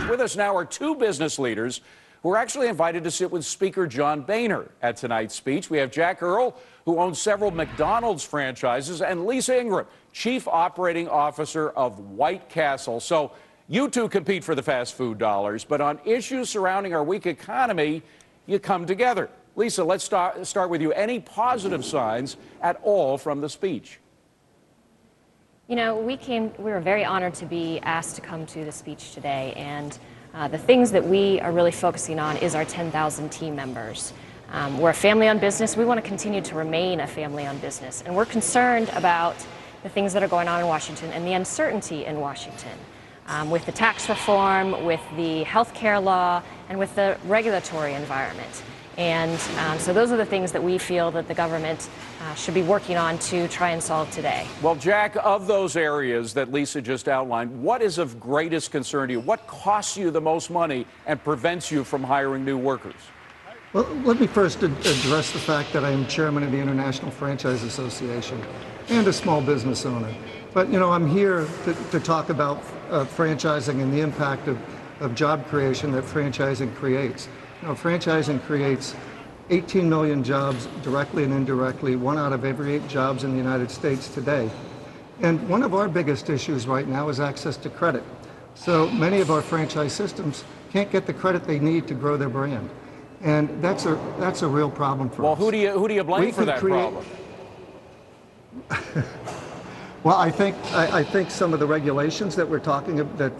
With us now are two business leaders who are actually invited to sit with Speaker John Boehner at tonight's speech. We have Jack Earle, who owns several McDonald's franchises, and Lisa Ingram, Chief Operating Officer of White Castle. So you two compete for the fast food dollars, but on issues surrounding our weak economy, you come together. Lisa, let's start with you. Any positive signs at all from the speech? You know, we were very honored to be asked to come to the speech today, and the things that we are really focusing on is our 10,000 team members. We're a family-owned business. We want to continue to remain a family-owned business, and we're concerned about the things that are going on in Washington and the uncertainty in Washington with the tax reform, with the health care law, and with the regulatory environment. And so those are the things that we feel that the government should be working on to try and solve today. Well, Jack, of those areas that Lisa just outlined, what is of greatest concern to you? What costs you the most money and prevents you from hiring new workers? Well, let me first address the fact that I am chairman of the International Franchise Association and a small business owner. But, you know, I'm here to talk about franchising and the impact of job creation that franchising creates. You know, franchising creates 18 million jobs directly and indirectly, 1 out of every 8 jobs in the United States today. And one of our biggest issues right now is access to credit. So many of our franchise systems can't get the credit they need to grow their brand. And that's a real problem for us. Well, who do you blame for that problem? Well, I think some of the regulations that we're talking about,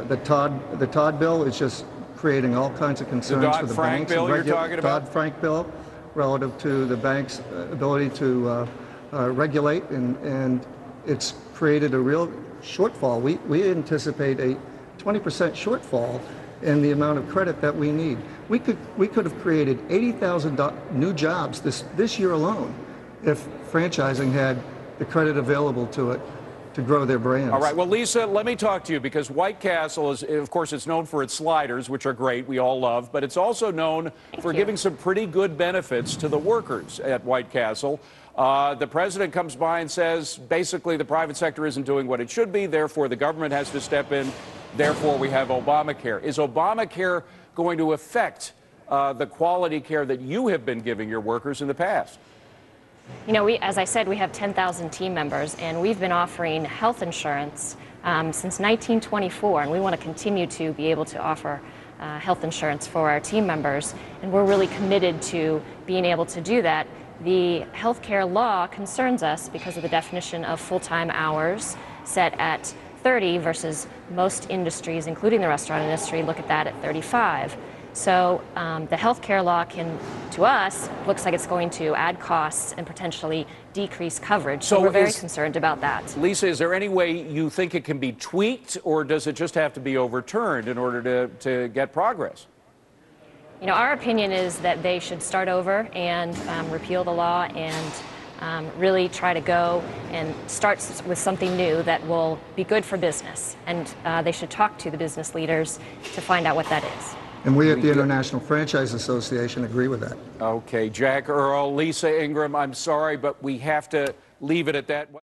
the Todd bill is just creating all kinds of concerns for the banks. The Dodd-Frank bill you're talking about? Dodd-Frank bill relative to the bank's ability to regulate, and it's created a real shortfall. We anticipate a 20% shortfall in the amount of credit that we need. We could have created 80,000 new jobs this year alone if franchising had the credit available to it to grow their brands. All right, well, Lisa, let me talk to you, because White Castle is, of course, it's known for its sliders, which are great, we all love, but it's also known for giving some pretty good benefits to the workers at White Castle. The president comes by and says, basically, the private sector isn't doing what it should be, therefore the government has to step in, therefore we have Obamacare. Is Obamacare going to affect the quality care that you have been giving your workers in the past? You know, as I said, we have 10,000 team members, and we've been offering health insurance since 1924, and we want to continue to be able to offer health insurance for our team members, and we're really committed to being able to do that. The health care law concerns us because of the definition of full-time hours set at 30 versus most industries, including the restaurant industry, look at that at 35. So the health care law to us, looks like it's going to add costs and potentially decrease coverage. So we're very concerned about that. Lisa, is there any way you think it can be tweaked, or does it just have to be overturned in order to get progress? You know, our opinion is that they should start over and repeal the law and really try to go and start with something new that will be good for business. And they should talk to the business leaders to find out what that is. And we at the International Franchise Association agree with that. Okay, Jack Earle, Lisa Ingram, I'm sorry, but we have to leave it at that.